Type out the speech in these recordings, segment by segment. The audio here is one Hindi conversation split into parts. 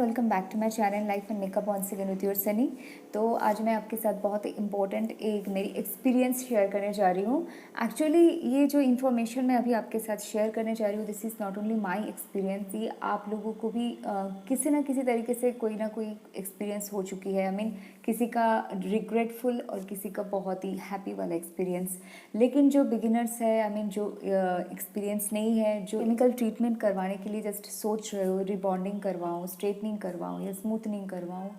Welcome back to my channel life and makeup on second with your Sunny. तो आज मैं आपके साथ बहुत ही इंपॉर्टेंट एक मेरी एक्सपीरियंस शेयर करने जा रही हूँ। एक्चुअली ये जो इन्फॉर्मेशन मैं अभी आपके साथ शेयर करने जा रही हूँ, this is not only my experience, ये आप लोगों को भी किसी ना किसी तरीके से कोई ना कोई एक्सपीरियंस हो चुकी है। आई मीन किसी का रिग्रेटफुल और किसी का बहुत ही हैप्पी वाला एक्सपीरियंस। लेकिन जो बिगिनर्स है, आई मीन जो एक्सपीरियंस नहीं है, जो केमिकल ट्रीटमेंट करवाने के लिए जस्ट सोच रहे हो, रिबॉन्डिंग करवाऊँ, स्ट्रेटनिंग करवाऊँ या स्मूथनिंग करवाऊँ,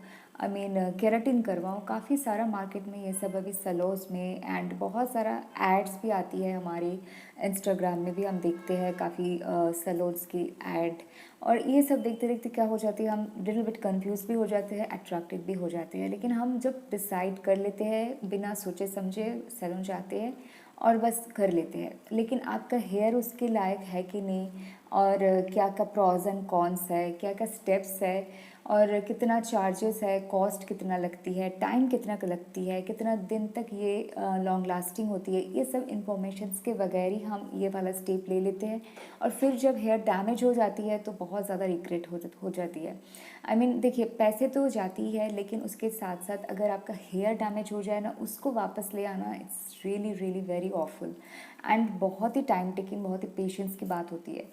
आई मीन केराटिन करवाऊँ, काफ़ी सारा मार्केट में ये सब अभी सलोस में एंड बहुत सारा एड्स भी आती है। हमारे इंस्टाग्राम में भी हम देखते हैं काफ़ी सलोन्स की एड, और ये सब देखते देखते क्या हो जाती है, हम लिटिल बिट कंफ्यूज भी हो जाते हैं, अट्रैक्टेड भी हो जाते हैं। लेकिन हम जब डिसाइड कर लेते हैं, बिना सोचे समझे सैलून जाते हैं और बस कर लेते हैं। लेकिन आपका हेयर उसके लायक है कि नहीं, और क्या क्या प्रॉज एंड कॉन्स है, क्या क्या स्टेप्स है, और कितना चार्जेस है, कॉस्ट कितना लगती है, टाइम कितना लगती है, कितना दिन तक ये लॉन्ग लास्टिंग होती है, ये सब इंफॉर्मेशंस के बगैर ही हम ये वाला स्टेप ले लेते हैं। और फिर जब हेयर डैमेज हो जाती है तो बहुत ज़्यादा रिग्रेट हो जाती है। आई मीन देखिए, पैसे तो जाती ही है, लेकिन उसके साथ साथ अगर आपका हेयर डैमेज हो जाए ना, उसको वापस ले आना, it's really really very awful and बहुत ही टाइम टेकिंग, बहुत ही पेशेंस की बात होती है।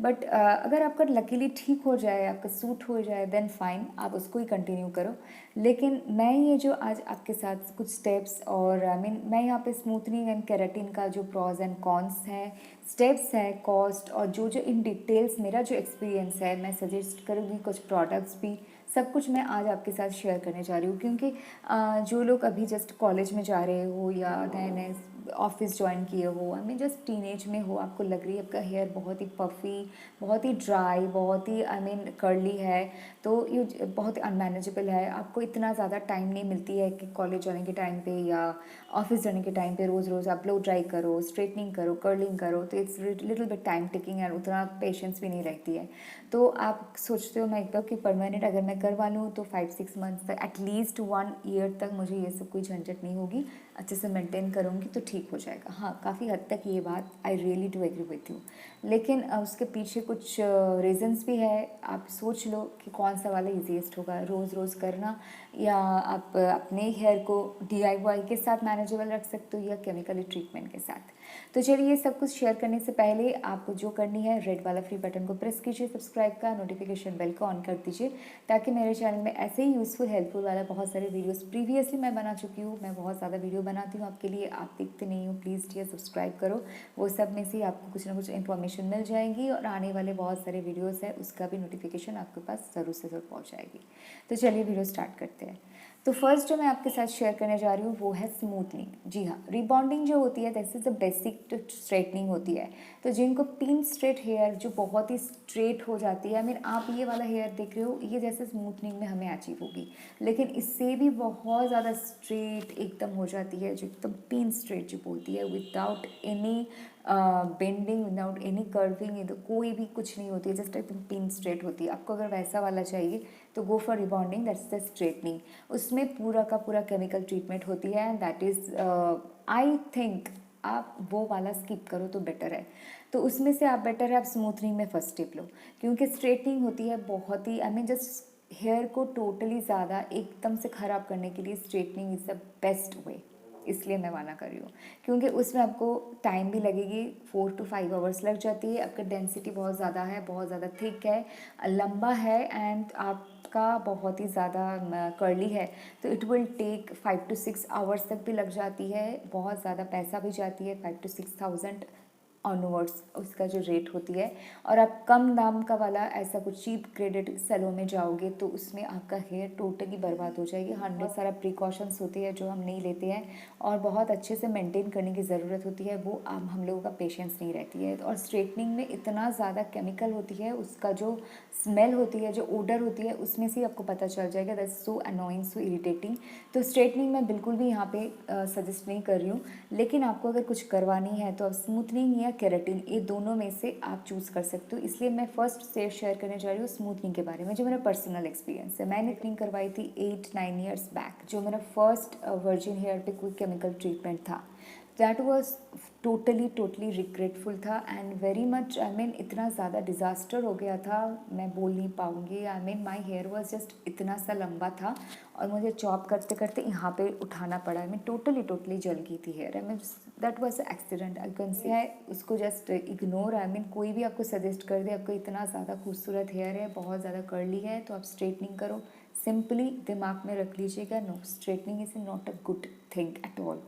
बट अगर आपका लकीली ठीक हो जाए, आपका सूट हो जाए, देन फाइन, आप उसको ही कंटिन्यू करो। लेकिन मैं ये जो आज आपके साथ कुछ स्टेप्स, और आई मीन मैं यहाँ पे स्मूथनिंग एंड केराटिन का जो प्रॉज एंड कॉन्स हैं, स्टेप्स है, कॉस्ट, और जो जो इन डिटेल्स मेरा जो एक्सपीरियंस है, मैं सजेस्ट करूँगी कुछ प्रोडक्ट्स भी, सब कुछ मैं आज आपके साथ शेयर करने जा रही हूँ। क्योंकि जो लोग अभी जस्ट कॉलेज में जा रहे हो या नए नए ऑफिस ज्वाइन किए हो, आई मीन जस्ट टीनेज में हो, आपको लग रही है आपका हेयर बहुत ही पफ़ी, बहुत ही ड्राई, बहुत ही आई मीन कर्ली है, तो ये बहुत ही अनमैनेजेबल है, आपको इतना ज़्यादा टाइम नहीं मिलती है कि कॉलेज जाने के टाइम पे या ऑफिस जाने के टाइम पे रोज़ रोज़ आप ब्लो ड्राई करो, स्ट्रेटनिंग करो, कर्लिंग करो, तो it's little bit time taking and उतना पेशेंस भी नहीं रहती है। तो आप सोचते हो मैं एकदम कि परमानेंट अगर मैं करवा लूँ तो 5-6 मंथ्स तक, एटलीस्ट 1 ईयर तक मुझे ये सब कोई झंझट नहीं होगी, अच्छे से मेंटेन करूँगी तो ठीक हो जाएगा। हाँ, काफ़ी हद तक ये बात I really do agree with you. लेकिन उसके पीछे कुछ रीजंस भी है। आप सोच लो कि कौन सा वाला ईजीएस्ट होगा, रोज़ रोज़ करना, या आप अपने हेयर को डीआईवाई के साथ मैनेजेबल रख सकते हो या केमिकली ट्रीटमेंट के साथ। तो चलिए, ये सब कुछ शेयर करने से पहले आपको जो करनी है, रेड वाला फ्री बटन को प्रेस कीजिए, सब्सक्राइब का, नोटिफिकेशन बेल को ऑन कर दीजिए, ताकि मेरे चैनल में ऐसे ही यूज़फुल हेल्पफुल वाला बहुत सारे वीडियोस प्रीवियसली मैं बना चुकी हूँ। मैं बहुत ज़्यादा वीडियो बनाती हूँ आपके लिए, आप देखते नहीं हो, प्लीज़ डियर सब्सक्राइब करो। वो सब में से आपको कुछ ना कुछ इन्फॉर्मेशन मिल जाएगी, और आने वाले बहुत सारे वीडियोज़ है उसका भी नोटिफिकेशन आपके पास ज़रूर से ज़रूर पहुँच जाएगी। तो चलिए वीडियो स्टार्ट करते हैं। तो फर्स्ट जो मैं आपके साथ शेयर करने जा रही हूँ वो है स्मूथनिंग। जी हाँ, रिबॉन्डिंग जो होती है that is the basic straightening होती है। तो जिनको पिन स्ट्रेट हेयर जो बहुत ही स्ट्रेट हो जाती है, आई मीन आप ये वाला हेयर देख रहे हो, ये जैसे स्मूथनिंग में हमें अचीव होगी, लेकिन इससे भी बहुत ज़्यादा स्ट्रेट एकदम हो जाती है, जो एकदम पिन स्ट्रेट जो बोलती है, without any bending, without any curving, कोई भी कुछ नहीं होती है, जस्ट एकदम पिन स्ट्रेट होती है। आपको अगर वैसा वाला चाहिए तो go for rebonding, that's the straightening. उसमें पूरा का पूरा केमिकल ट्रीटमेंट होती है, and that is I think आप वो वाला स्किप करो तो बेटर है। तो उसमें से आप बेटर है आप स्मूथनिंग में फर्स्ट स्टेप लो, क्योंकि स्ट्रेटनिंग होती है बहुत ही, आई मीन जस्ट हेयर को टोटली ज़्यादा एकदम से ख़राब करने के लिए straightening is the best way. इसलिए मैं माना कर रही हूँ, क्योंकि उसमें आपको टाइम भी लगेगी, 4 to 5 आवर्स लग जाती है, आपका डेंसिटी बहुत ज़्यादा है, बहुत ज़्यादा थिक है, लंबा है, एंड आपका बहुत ही ज़्यादा कर्ली है, तो it will take 5 to 6 hours तक भी लग जाती है, बहुत ज़्यादा पैसा भी जाती है, 5 to 6 थाउजेंड ऑनवर्ड्स उसका जो रेट होती है। और आप कम दाम का वाला ऐसा कुछ चीप ग्रेडेड सैलून में जाओगे तो उसमें आपका हेयर टोटली बर्बाद हो जाएगी। 100 सारा प्रिकॉशंस होती है जो हम नहीं लेते हैं, और बहुत अच्छे से मेंटेन करने की ज़रूरत होती है, वो हम लोगों का पेशेंस नहीं रहती है। और स्ट्रेटनिंग में इतना ज़्यादा केमिकल होती है, उसका जो स्मेल होती है, जो ओडर होती है, उसमें से आपको पता चल जाएगा, that's so annoying, so irritating. तो स्ट्रेटनिंग मैं बिल्कुल भी यहाँ पे सजेस्ट नहीं कर रही हूँ। लेकिन आपको अगर कुछ करवानी है तो आप स्मूथनिंग या केराटिन, ये दोनों में से आप चूज़ कर सकते हो। इसलिए मैं फर्स्ट से शेयर करने जा रही हूँ स्मूथनिंग के बारे में, जो मेरा पर्सनल एक्सपीरियंस है। मैंने क्लीन करवाई थी 8-9 ईयर्स बैक, जो मेरा फर्स्ट वर्जिन हेयर पे कोई केमिकल ट्रीटमेंट था। दैट वॉज टोटली रिग्रेटफुल था and very much I mean इतना ज़्यादा डिज़ास्टर हो गया था, मैं बोल नहीं पाऊँगी। I mean my hair was just इतना सा लंबा था और मुझे चॉप करते करते यहाँ पे उठाना पड़ा। आई मीन टोटली जल गई थी hair. I mean that was accident. I can say है उसको जस्ट इग्नोर। आई मीन कोई भी आपको सजेस्ट कर दे आपको इतना ज़्यादा खूबसूरत हेयर है, बहुत ज़्यादा कर्ली है, तो आप स्ट्रेटनिंग करो, सिंपली दिमाग में रख लीजिएगा, no, straightening is not a good thing at all.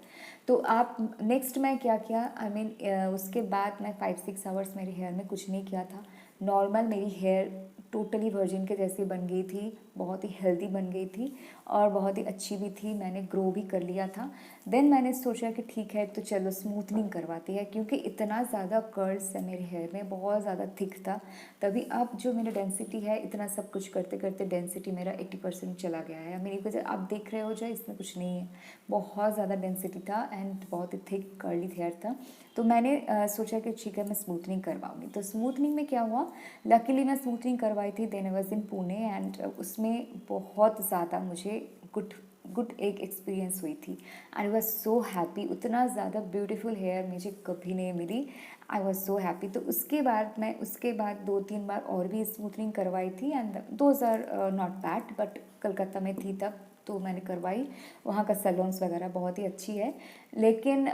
तो आप नेक्स्ट मैं क्या किया, आई मीन उसके बाद मैं 5-6 आवर्स मेरे हेयर में कुछ नहीं किया था। नॉर्मल मेरी हेयर टोटली वर्जिन के जैसी बन गई थी, बहुत ही हेल्दी बन गई थी और बहुत ही अच्छी भी थी, मैंने ग्रो भी कर लिया था। देन मैंने सोचा कि ठीक है तो चलो स्मूथनिंग करवाती है, क्योंकि इतना ज़्यादा कर्ल्स है मेरे हेयर में, बहुत ज़्यादा थिक था। तभी अब जो मेरा डेंसिटी है, इतना सब कुछ करते करते डेंसिटी मेरा 80% चला गया है। मेरी वजह आप देख रहे हो जो, इसमें कुछ नहीं है, बहुत ज़्यादा डेंसिटी था एंड बहुत ही थिक कर्ली हेयर था। तो मैंने सोचा कि ठीक है मैं स्मूथनिंग करवाऊंगी। तो स्मूथनिंग में क्या हुआ, लकीली मैं स्मूथनिंग करवाई थी, then I was in Pune and उसमें बहुत ज़्यादा मुझे गुड एक एक्सपीरियंस हुई थी। आई वॉज सो हैप्पी, उतना ज़्यादा ब्यूटीफुल हेयर मुझे कभी नहीं मिली। I was so happy. तो उसके बाद 2-3 बार और भी स्मूथनिंग करवाई थी and those are not bad, but Calcutta में थी तब तो मैंने करवाई। वहाँ का सैलून्स वगैरह बहुत ही अच्छी है। लेकिन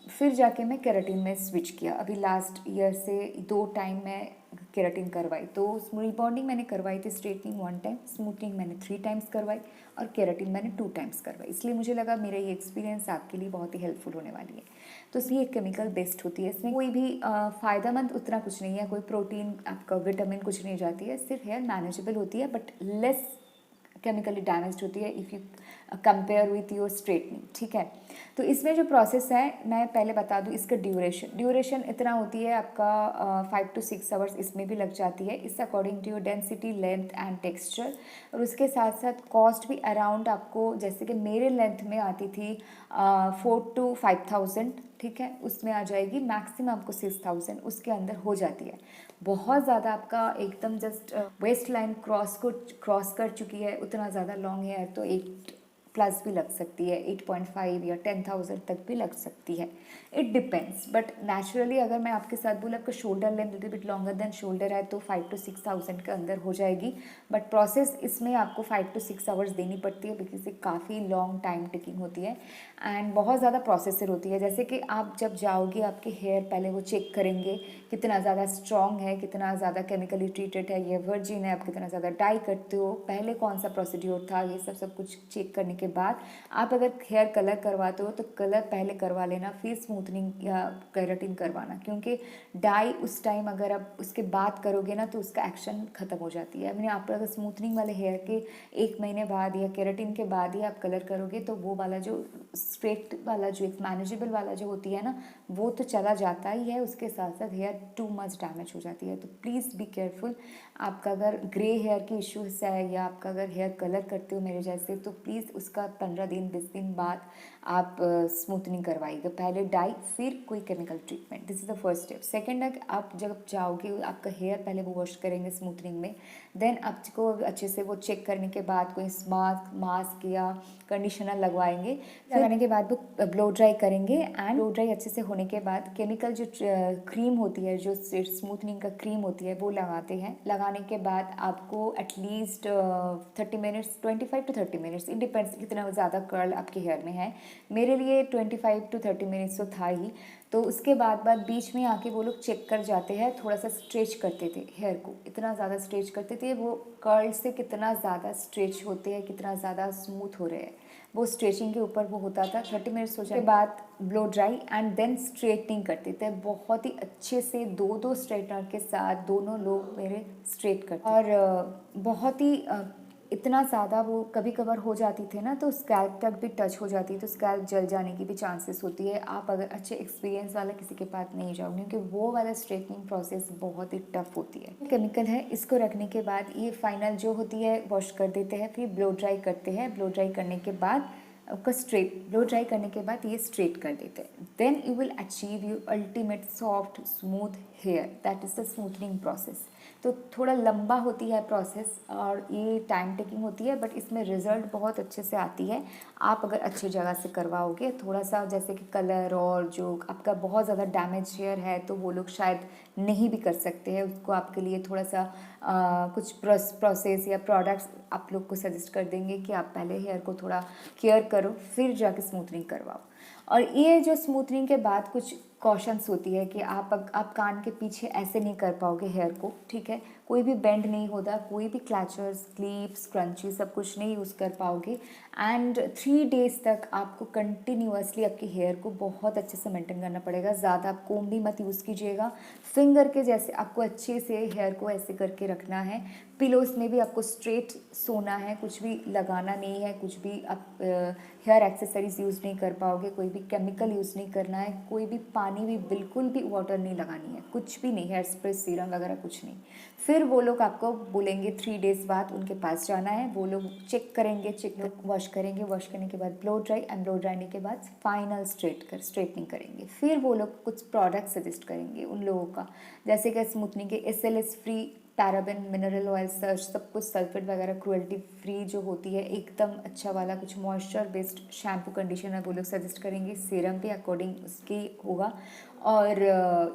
फिर जाके मैं केराटिन में स्विच किया। अभी लास्ट ईयर से 2 टाइम मैं केराटिन करवाई। तो रिबॉन्डिंग मैंने करवाई थी, स्ट्रेटनिंग 1 टाइम, स्मूथनिंग मैंने 3 टाइम्स करवाई और केराटिन मैंने 2 टाइम्स करवाई। इसलिए मुझे लगा मेरा ये एक्सपीरियंस आपके लिए बहुत ही हेल्पफुल होने वाली है। तो इसलिए एक केमिकल बेस्ड होती है, इसमें कोई भी फ़ायदेमंद उतना कुछ नहीं है, कोई प्रोटीन आपका विटामिन कुछ नहीं जाती है, सिर्फ हेयर मैनेजेबल होती है बट लेस केमिकली डैमेज होती है if you compare with your straightening. ठीक है, तो इसमें जो प्रोसेस है मैं पहले बता दूँ। इसका ड्यूरेशन इतना होती है आपका 5 to 6 आवर्स इसमें भी लग जाती है, इस according to your density, length and texture. और उसके साथ साथ कॉस्ट भी अराउंड आपको, जैसे कि मेरे लेंथ में आती थी 4 to 5,000, ठीक है, उसमें आ जाएगी। मैक्सिमम आपको 6,000 उसके अंदर हो जाती है। बहुत ज़्यादा आपका एकदम जस्ट वेस्ट लाइन क्रॉस कर चुकी है, उतना ज़्यादा लॉन्ग हेयर तो 8+ भी लग सकती है, 8.5 या 10,000 तक भी लग सकती है, इट डिपेंड्स। बट नेचुरली अगर मैं आपके साथ बोला आपका shoulder length little bit longer than shoulder है तो 5 to 6,000 के अंदर हो जाएगी। बट प्रोसेस इसमें आपको 5 to 6 आवर्स देनी पड़ती है, बिकॉज ये काफ़ी लॉन्ग टाइम टेकिंग होती है एंड बहुत ज़्यादा प्रोसेसर होती है। जैसे कि आप जब जाओगे आपके हेयर पहले वो चेक करेंगे कितना ज़्यादा स्ट्रॉन्ग है, कितना ज़्यादा केमिकली ट्रीटेड है, ये वर्जिन है, आप कितना ज़्यादा डाई करते हो, पहले कौन सा प्रोसीड्योर था, ये सब कुछ चेक करने के बाद आप अगर हेयर कलर करवाते हो तो कलर पहले करवा लेना, फिर स्मूथनिंग या केराटिन करवाना, क्योंकि डाई उस टाइम अगर आप उसके बाद करोगे ना तो उसका एक्शन ख़त्म हो जाती है। मैंने आप अगर स्मूथनिंग वाले हेयर के 1 महीने बाद या केराटिन के बाद ही आप कलर करोगे तो वो वाला जो स्ट्रेट वाला जो एक मैनेजेबल वाला जो होती है ना, वो तो चला जाता ही है, उसके साथ साथ हेयर टू मच डैमेज हो जाती है। तो प्लीज़ बी केयरफुल। आपका अगर ग्रे हेयर की इश्यूज है या आपका अगर हेयर कलर करते हो मेरे जैसे, तो प्लीज़ उसका 15 दिन 20 दिन बाद आप स्मूथनिंग करवाइएगा, पहले डाई फिर कोई chemical treatment. This is the first step. Second है, आप जब जाओगे आपका हेयर पहले वो वॉश करेंगे स्मूथनिंग में, देन आपको अच्छे से वो चेक करने के बाद कोई मास्क या कंडीशनर लगवाएंगे। लगाने के बाद वो ब्लो ड्राई करेंगे एंड ब्लो ड्राई अच्छे से होने के बाद केमिकल जो क्रीम होती है, जो स्मूथनिंग का क्रीम होती है, वो लगाते हैं। लगाने के बाद आपको at least 30 minutes, 25 to 30 minutes, it depends कितना ज़्यादा कर्ल आपके हेयर में है। मेरे लिए 25 to 30 मिनट्स तो था ही। तो उसके बाद बीच में आके वो लोग चेक कर जाते हैं, थोड़ा सा स्ट्रेच करते थे हेयर को, इतना ज़्यादा स्ट्रेच करते थे, वो कर्ल से कितना ज़्यादा स्ट्रेच होते हैं, कितना ज़्यादा स्मूथ हो रहे हैं, वो स्ट्रेचिंग के ऊपर वो होता था। 30 मिनट्स हो जाने के बाद blow dry and then straightening करते थे, बहुत ही अच्छे से 2 स्ट्रेटनर के साथ दोनों लोग मेरे स्ट्रेट करते और बहुत ही इतना ज़्यादा वो कभी कभार हो जाती थे ना, तो स्कैल्प तक भी टच हो जाती है, तो स्कैल्प जल जाने की भी चांसेस होती है। आप अगर अच्छे एक्सपीरियंस वाला किसी के पास नहीं जाओगे, क्योंकि वो वाला स्ट्रेटनिंग प्रोसेस बहुत ही टफ होती है। केमिकल है, इसको रखने के बाद ये फाइनल जो होती है वॉश कर देते हैं, फिर ब्लो ड्राई करते हैं। ब्लो ड्राई करने के बाद आपका स्ट्रेट, ब्लो ड्राई करने के बाद ये स्ट्रेट कर देते हैं। Then you will achieve your ultimate soft smooth hair, that is the smoothening process. तो थोड़ा लंबा होती है प्रोसेस और ये टाइम टेकिंग होती है, बट इसमें रिज़ल्ट बहुत अच्छे से आती है आप अगर अच्छी जगह से करवाओगे। थोड़ा सा जैसे कि कलर और जो आपका बहुत ज़्यादा डैमेज हेयर है तो वो लोग शायद नहीं भी कर सकते हैं, उसको आपके लिए थोड़ा सा कुछ प्रोसेस या प्रोडक्ट्स आप लोग को सजेस्ट कर देंगे कि आप पहले हेयर को थोड़ा केयर करो फिर जाके स्मूथनिंग करवाओ। और ये जो स्मूथनिंग के बाद कुछ कॉशंस होती है कि आप कान के पीछे ऐसे नहीं कर पाओगे हेयर को, ठीक है, कोई भी बेंड नहीं होता, कोई भी क्लैचर्स, क्लिप्स, क्रंची सब कुछ नहीं यूज़ कर पाओगे। एंड 3 डेज़ तक आपको कंटिन्यूअसली आपके हेयर को बहुत अच्छे से मेंटेन करना पड़ेगा। ज़्यादा आप कोम भी मत यूज़ कीजिएगा, फिंगर के जैसे आपको अच्छे से हेयर को ऐसे करके रखना है। पिलोस में भी आपको स्ट्रेट सोना है, कुछ भी लगाना नहीं है, कुछ भी आप हेयर एक्सेसरीज यूज़ नहीं कर पाओगे, कोई भी केमिकल यूज़ नहीं करना है, कोई भी पानी भी बिल्कुल भी वाटर नहीं लगानी है, कुछ भी नहीं, हेयर स्प्रे सीरम वगैरह कुछ नहीं। फिर वो लोग आपको बोलेंगे 3 डेज़ बाद उनके पास जाना है, वो लोग चेक करेंगे, वॉश करेंगे, वॉश करने के बाद ब्लो ड्राई एंड ब्लो ड्राइने के बाद फाइनल स्ट्रेटनिंग करेंगे। फिर वो लोग कुछ प्रोडक्ट सजेस्ट करेंगे उन लोगों का, जैसे कि स्मूथनिंग के SLS free, paraben, mineral oil search, सब कुछ सल्फेट वगैरह क्रुएल्टी फ्री जो होती है एकदम अच्छा वाला कुछ मॉइस्चर बेस्ड शैम्पू कंडीशनर वो लोग सजेस्ट करेंगे, सीरम भी अकॉर्डिंग उसकी होगा। और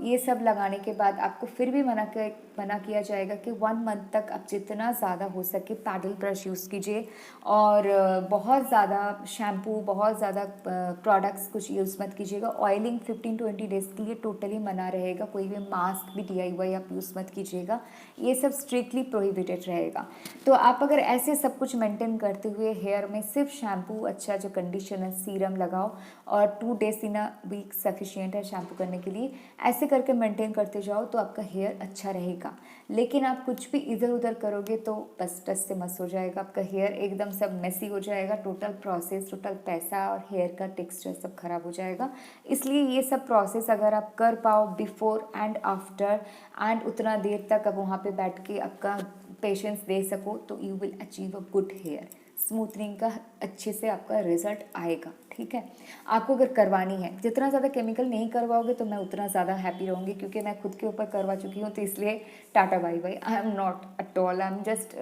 ये सब लगाने के बाद आपको फिर भी मना किया जाएगा कि 1 मंथ तक आप जितना ज़्यादा हो सके पैडल ब्रश यूज़ कीजिए और बहुत ज़्यादा शैम्पू, बहुत ज़्यादा प्रोडक्ट्स कुछ यूज़ मत कीजिएगा। ऑयलिंग 15-20 डेज़ के लिए टोटली मना रहेगा, कोई भी मास्क भी DIY आप यूज़ मत कीजिएगा, ये सब स्ट्रिक्टली प्रोहिबिटेड रहेगा। तो आप अगर ऐसे सब कुछ मेंटेन करते हुए हेयर में सिर्फ शैम्पू, अच्छा जो कंडीशनर, सीरम लगाओ और 2 days in a week sufficient है शैम्पू करने के लिए, ऐसे करके मेंटेन करते जाओ तो आपका हेयर अच्छा रहेगा। लेकिन आप कुछ भी इधर उधर करोगे तो बस टस से मस हो जाएगा, आपका हेयर एकदम सब मेसी हो जाएगा, टोटल प्रोसेस, टोटल पैसा और हेयर का टेक्सचर सब खराब हो जाएगा। इसलिए ये सब प्रोसेस अगर आप कर पाओ बिफोर एंड आफ्टर एंड उतना देर तक अब वहाँ पे बैठ के आपका पेशेंस दे सको तो you will achieve a good hair. Smoothening का अच्छे से आपका रिजल्ट आएगा, ठीक है। आपको अगर करवानी है, जितना ज़्यादा केमिकल नहीं करवाओगे तो मैं उतना ज़्यादा हैप्पी रहूँगी, क्योंकि मैं खुद के ऊपर करवा चुकी हूँ, तो इसलिए tata bye bye, I am not at all, I am just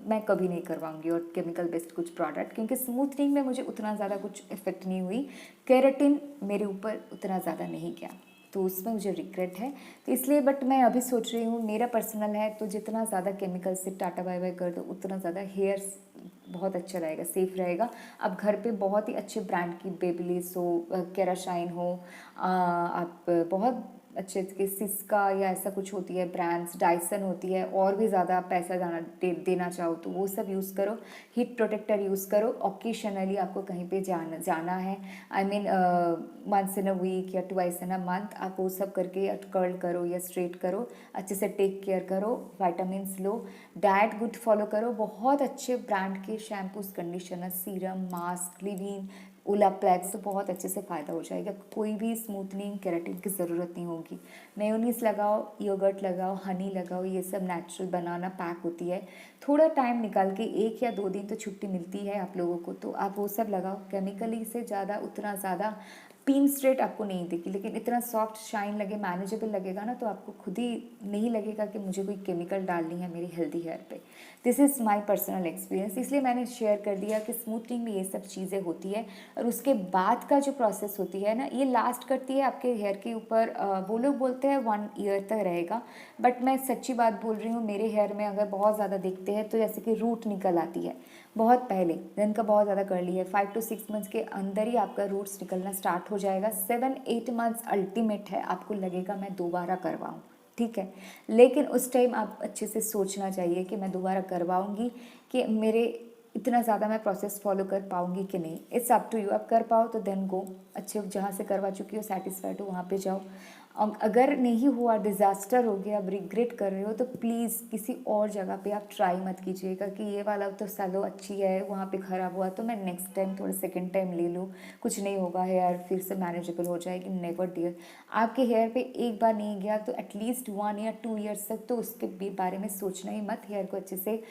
मैं कभी नहीं करवाऊँगी और केमिकल बेस्ड कुछ प्रोडक्ट, क्योंकि स्मूथनिंग में मुझे उतना ज़्यादा कुछ इफेक्ट नहीं हुई, केराटिन मेरे ऊपर उतना ज़्यादा नहीं गया, तो उसमें मुझे रिग्रेट है। तो इसलिए बट मैं अभी सोच रही हूँ, मेरा पर्सनल है, तो जितना ज़्यादा केमिकल से टाटा बाय बाय कर दो उतना ज़्यादा हेयर बहुत अच्छा रहेगा, सेफ रहेगा। अब घर पे बहुत ही अच्छे ब्रांड की बेबीलिस हो, केराशाइन हो, आप बहुत अच्छे के सिस्का या ऐसा कुछ होती है ब्रांड्स, डाइसन होती है, और भी ज़्यादा पैसा देना चाहो तो वो सब यूज़ करो। हीट प्रोटेक्टर यूज़ करो, ओकेशनली आपको कहीं पे जाना है, I mean once in a week या ट्वाइस इन अ मंथ, आप वो सब करके कर्ल करो या स्ट्रेट करो, अच्छे से टेक केयर करो, विटामिन्स लो, डाइट गुड फॉलो करो, बहुत अच्छे ब्रांड के shampoos, conditioner, serum, mask, living, Olaplex, तो बहुत अच्छे से फ़ायदा हो जाएगा। कोई भी स्मूथनिंग केराटिन की ज़रूरत नहीं होगी। मेयोनीज लगाओ, योगर्ट लगाओ, हनी लगाओ, ये सब नेचुरल बनाना पैक होती है। थोड़ा टाइम निकाल के 1 या 2 दिन तो छुट्टी मिलती है आप लोगों को, तो आप वो सब लगाओ। केमिकली से ज़्यादा उतना ज़्यादा पीन स्ट्रेट आपको नहीं देगी, लेकिन इतना सॉफ्ट शाइन लगे, मैनेजेबल लगेगा ना, तो आपको खुद ही नहीं लगेगा कि मुझे कोई केमिकल डालनी है मेरी हेल्दी हेयर पे। This is my personal experience, इसलिए मैंने शेयर कर दिया कि स्मूथनिंग में ये सब चीज़ें होती है। और उसके बाद का जो प्रोसेस होती है ना, ये लास्ट करती है आपके हेयर के ऊपर, वो लोग बोलते हैं 1 ईयर तक रहेगा, बट मैं सच्ची बात बोल रही हूँ, मेरे हेयर में अगर बहुत ज़्यादा दिखते हैं तो जैसे कि रूट निकल आती है, बहुत पहले दिन का बहुत ज़्यादा कर ली है, 5 to 6 मंथ्स के अंदर ही आपका रूट्स निकलना स्टार्ट हो जाएगा। 7-8 मंथ्स अल्टीमेट है, आपको लगेगा मैं दोबारा करवाऊँ, ठीक है। लेकिन उस टाइम आप अच्छे से सोचना चाहिए कि मैं दोबारा करवाऊँगी, कि मेरे इतना ज़्यादा मैं प्रोसेस फॉलो कर पाऊँगी कि नहीं। इट्स अप टू यू, आप कर पाओ तो देन गो, अच्छे जहाँ से करवा चुकी हो, सेटिस्फाइड हो, वहाँ पे जाओ। अगर नहीं हुआ, डिज़ास्टर हो गया, आप रिग्रेट कर रहे हो, तो प्लीज़ किसी और जगह पे आप ट्राई मत कीजिएगा कि ये वाला तो चलो अच्छी है, वहाँ पे ख़राब हुआ तो मैं नेक्स्ट टाइम थोड़ा सेकंड टाइम ले लूँ, कुछ नहीं होगा, हेयर फिर से मैनेजेबल हो जाएगी। नेवर डियर, आपके हेयर पे एक बार नहीं गया तो एटलीस्ट 1 या 2 ईयर्स तक तो उसके बारे में सोचना ही मत। हेयर को अच्छे से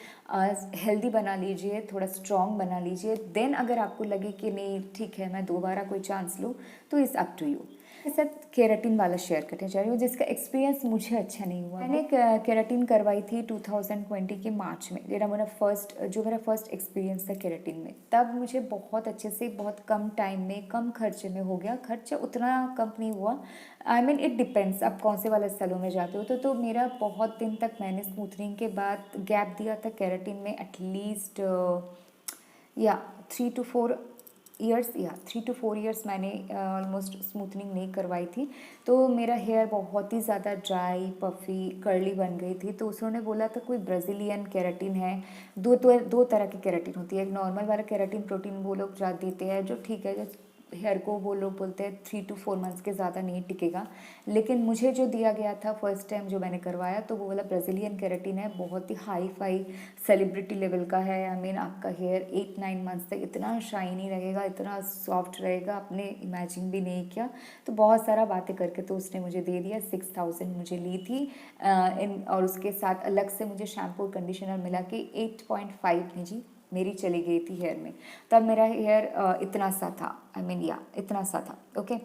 हेल्दी बना लीजिए, थोड़ा स्ट्रॉन्ग बना लीजिए, देन अगर आपको लगे कि नहीं ठीक है मैं दोबारा कोई चांस लूँ, तो it's up to you. Sir keratin वाला शेयर करने जा रही हूँ जिसका एक्सपीरियंस मुझे अच्छा नहीं हुआ। मैंने केराटिन करवाई थी 2020 के मार्च में, मेरा मेरा फर्स्ट एक्सपीरियंस था केराटिन में। तब मुझे बहुत अच्छे से, बहुत कम टाइम में, कम खर्चे में हो गया। खर्चा उतना कम नहीं हुआ, आई मीन इट डिपेंड्स आप कौन से वाले सैलून में जाते हो। तो मेरा बहुत दिन तक मैंने स्मूथनिंग के बाद गैप दिया था केराटिन में, एटलीस्ट या 3 to 4 ईयर्स मैंने ऑलमोस्ट स्मूथनिंग नहीं करवाई थी। तो मेरा हेयर बहुत ही ज़्यादा ड्राई, पफी, कर्ली बन गई थी। तो उसने बोला था कोई ब्राज़ीलियन केराटिन है। दो तरह की केराटिन होती है, एक नॉर्मल वाला केराटिन प्रोटीन वो लोग देते हैं जो ठीक है, जो हेयर को वो लोग बोलते हैं 3 to 4 मंथ्स के ज़्यादा नहीं टिकेगा। लेकिन मुझे जो दिया गया था फर्स्ट टाइम जो मैंने करवाया, तो वो वाला ब्राज़ीलियन केराटिन है, बहुत ही हाई फाई सेलिब्रिटी लेवल का है। आई मीन आपका हेयर 8-9 मंथ्स तक इतना शाइनी रहेगा, इतना सॉफ्ट रहेगा, आपने इमेजिन भी नहीं किया। तो बहुत सारा बातें करके तो उसने मुझे दे दिया। 6000 मुझे ली थी और उसके साथ अलग से मुझे शैम्पू कंडीशनर मिला कि 8.5 में जी मेरी चली गई थी हेयर में। तब मेरा हेयर इतना सा था, आई मीन इतना सा था, ओके।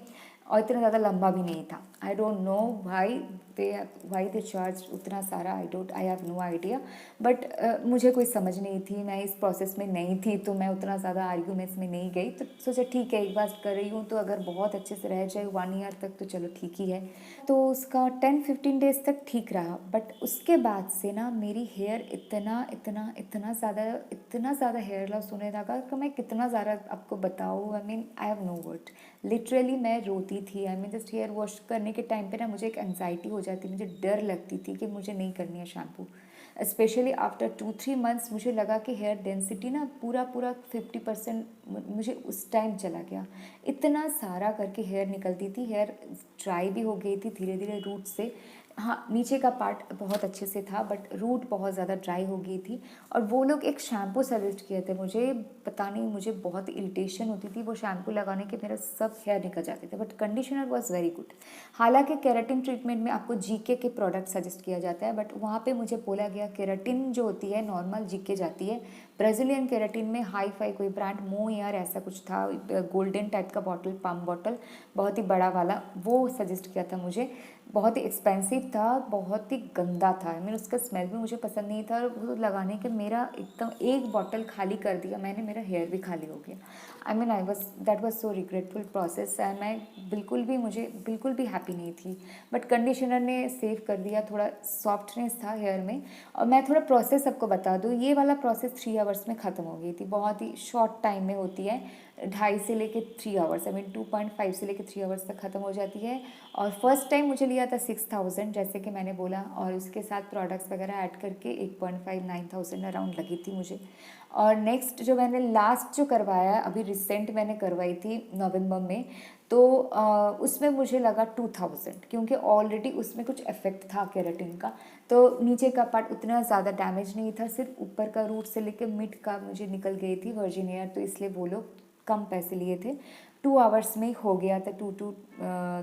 और इतना ज़्यादा लंबा भी नहीं था। I don't know why they charge उतना सारा, I have no idea. But मुझे कोई समझ नहीं थी, मैं इस प्रोसेस में नहीं थी, तो मैं उतना ज़्यादा आर्ग्यूमेंट्स में नहीं गई। तो सोचा ठीक है, एक बार कर रही हूँ तो अगर बहुत अच्छे से रह जाए 1 ईयर तक तो चलो ठीक ही है। तो उसका 10-15 डेज तक ठीक रहा। बट उसके बाद से ना मेरी हेयर इतना ज़्यादा हेयर लॉस होने लगा कि मैं कितना ज़्यादा आपको बताऊँ। I mean I have no word. Literally मैं रोती थी। I mean just hair wash करने के टाइम पे ना मुझे एक एंजाइटी हो जाती, मुझे डर लगती थी कि मुझे नहीं करनी है शैम्पू। स्पेशली आफ्टर 2-3 मंथ्स मुझे लगा कि हेयर डेंसिटी ना पूरा 50% मुझे उस टाइम चला गया। इतना सारा करके हेयर निकलती थी, हेयर ड्राई भी हो गई थी धीरे धीरे रूट से। हाँ, नीचे का पार्ट बहुत अच्छे से था बट रूट बहुत ज़्यादा ड्राई हो गई थी। और वो लोग एक शैम्पू सजेस्ट किए थे मुझे, पता नहीं मुझे बहुत इरिटेशन होती थी वो शैम्पू लगाने के, मेरा सब हेयर निकल जाते थे। But conditioner was very good. हालांकि केराटिन ट्रीटमेंट में आपको जीके के प्रोडक्ट सजेस्ट किया जाता है, बट वहाँ पे मुझे बोला गया केराटिन जो होती है नॉर्मल जीके जाती है। ब्राज़ीलियन केराटिन में हाई फाई कोई ब्रांड मो यार ऐसा कुछ था, गोल्डन टाइप का बॉटल, पम्प बॉटल, बहुत ही बड़ा वाला, वो सजेस्ट किया था मुझे। बहुत ही एक्सपेंसिव था, बहुत ही गंदा था। आई मीन उसका स्मेल भी मुझे पसंद नहीं था। और वो लगाने के मेरा एकदम एक बॉटल खाली कर दिया मैंने, मेरा हेयर भी खाली हो गया। आई mean that was so regretful process. And मैं मुझे बिल्कुल भी हैप्पी नहीं थी। बट कंडीशनर ने सेव कर दिया, थोड़ा सॉफ्टनेस था हेयर में। और मैं थोड़ा प्रोसेस आपको बता दूँ, ये वाला प्रोसेस 3 आवर्स में ख़त्म हो गई थी, बहुत ही शॉर्ट टाइम में होती है। 2.5 से लेके 3 आवर्स, आई मीन 2.5 से लेके 3 आवर्स तक ख़त्म हो जाती है। और फर्स्ट टाइम मुझे लिया था 6000 जैसे कि मैंने बोला, और उसके साथ प्रोडक्ट्स वगैरह ऐड करके 8.5-9,000 अराउंड लगी थी मुझे। और नेक्स्ट जो मैंने लास्ट जो करवाया, अभी रिसेंट मैंने करवाई थी नवंबर में, तो उसमें मुझे लगा 2000, क्योंकि ऑलरेडी उसमें कुछ इफेक्ट था केराटिन का। तो नीचे का पार्ट उतना ज़्यादा डैमेज नहीं था, सिर्फ ऊपर का रूट से लेकर मिड का मुझे निकल गई थी वर्जिन हेयर, तो इसलिए वो लोग कम पैसे लिए थे। 2 आवर्स में हो गया था, 2 to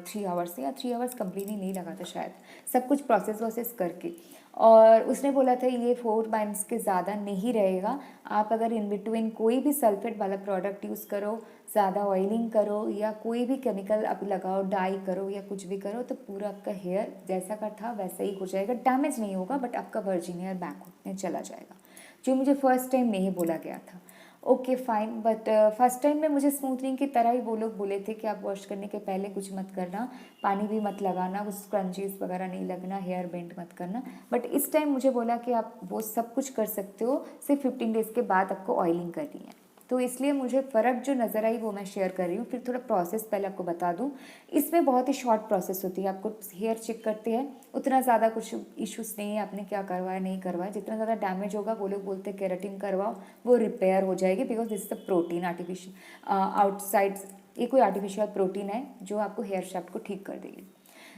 3 आवर्स, या 3 आवर्स कंप्लीटली नहीं लगा था शायद, सब कुछ प्रोसेस करके। और उसने बोला था ये 4 मंथ्स के ज़्यादा नहीं रहेगा। आप अगर इन बिटवीन कोई भी सल्फेट वाला प्रोडक्ट यूज़ करो, ज़्यादा ऑयलिंग करो, या कोई भी केमिकल आप लगाओ, डाई करो या कुछ भी करो, तो पूरा आपका हेयर जैसा का था वैसा ही हो जाएगा। डैमेज नहीं होगा बट आपका वर्जिन हेयर बैक में चला जाएगा, जो मुझे फर्स्ट टाइम नहीं बोला गया था। Okay fine. But first time में मुझे स्मूथनिंग की तरह ही वो लोग बोले थे कि आप वॉश करने के पहले कुछ मत करना, पानी भी मत लगाना, कुछ स्क्रंचीज वगैरह नहीं लगना, हेयर बेंड मत करना। बट इस टाइम मुझे बोला कि आप वो सब कुछ कर सकते हो, सिर्फ 15 डेज़ के बाद आपको ऑयलिंग करनी है। तो इसलिए मुझे फ़र्क जो नज़र आई वो मैं शेयर कर रही हूँ। फिर थोड़ा प्रोसेस पहले आपको बता दूँ। इसमें बहुत ही शॉर्ट प्रोसेस होती है, आपको हेयर चेक करते हैं, उतना ज़्यादा कुछ इश्यूज़ नहीं है आपने क्या करवाया नहीं करवाया। जितना ज़्यादा डैमेज होगा वो लोग बोलते हैं केराटिन करवाओ, वो रिपेयर हो जाएगी, because this is the protein artificial outside, ये कोई आर्टिफिशियल प्रोटीन है जो आपको हेयर शेफ्ट को ठीक कर देगी।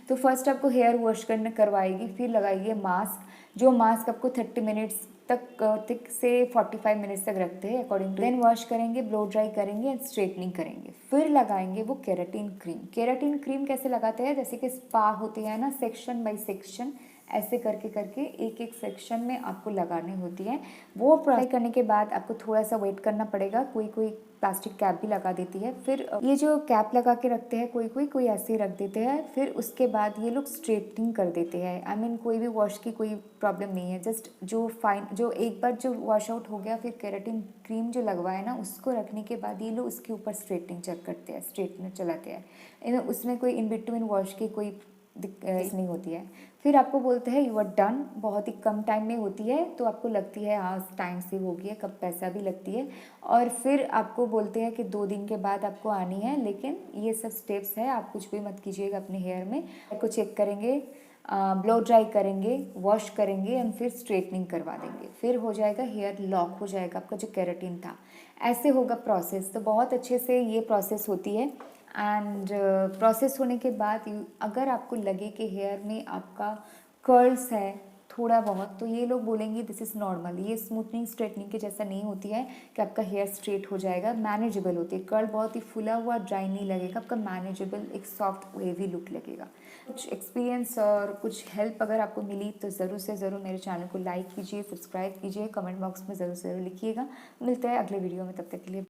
तो फर्स्ट आपको हेयर वॉश करने करवाएगी, फिर लगाइए मास्क, जो मास्क आपको 30 मिनट्स तक से 45 मिनट्स तक रखते हैं अकॉर्डिंग टू। देन वॉश करेंगे, ब्लो ड्राई करेंगे एंड स्ट्रेटनिंग करेंगे, फिर लगाएंगे वो केराटिन क्रीम। केराटिन क्रीम कैसे लगाते हैं, जैसे कि स्पा होती है ना, सेक्शन बाय सेक्शन, ऐसे करके करके एक एक सेक्शन में आपको लगानी होती है। वो अप्लाई करने के बाद आपको थोड़ा सा वेट करना पड़ेगा। कोई कोई प्लास्टिक कैप भी लगा देती है। फिर ये जो कैप लगा के रखते हैं कोई कोई ऐसे ही रख देते हैं। फिर उसके बाद ये लोग स्ट्रेटनिंग कर देते हैं। आई मीन कोई भी वॉश की कोई प्रॉब्लम नहीं है। जस्ट जो एक बार जो वॉश आउट हो गया, फिर केराटिन क्रीम जो लगवाया ना, उसको रखने के बाद ये लोग उसके ऊपर स्ट्रेटनिंग चेक करते हैं, स्ट्रेटनर चलाते हैं। उसमें कोई इन बिटवीन वॉश की कोई दिक्कत नहीं होती है। फिर आपको बोलते हैं यू आर डन। बहुत ही कम टाइम में होती है, तो आपको लगती है हाँ टाइम से हो गया, कब पैसा भी लगती है। और फिर आपको बोलते हैं कि 2 दिन के बाद आपको आनी है। लेकिन ये सब स्टेप्स है, आप कुछ भी मत कीजिएगा अपने हेयर में। आपको चेक करेंगे, ब्लो ड्राई करेंगे, वॉश करेंगे एंड फिर स्ट्रेटनिंग करवा देंगे। फिर हो जाएगा हेयर लॉक हो जाएगा आपका जो केराटिन था। ऐसे होगा प्रोसेस। तो बहुत अच्छे से ये प्रोसेस होती है। एंड प्रोसेस होने के बाद अगर आपको लगे कि हेयर में आपका कर्ल्स है थोड़ा बहुत, तो ये लोग बोलेंगे दिस इज़ नॉर्मल। ये स्मूथनिंग स्ट्रेटनिंग के जैसा नहीं होती है कि आपका हेयर स्ट्रेट हो जाएगा। मैनेजेबल होती है। कर्ल बहुत ही फुला हुआ ड्राई नहीं लगेगा आपका, मैनेजेबल एक सॉफ्ट वेवी लुक लगेगा। कुछ एक्सपीरियंस और कुछ हेल्प अगर आपको मिली तो ज़रूर से ज़रूर मेरे चैनल को लाइक कीजिए, सब्सक्राइब कीजिए, कमेंट बॉक्स में ज़रूर से ज़रूर लिखिएगा। मिलते हैं अगले वीडियो में, तब तक के लिए।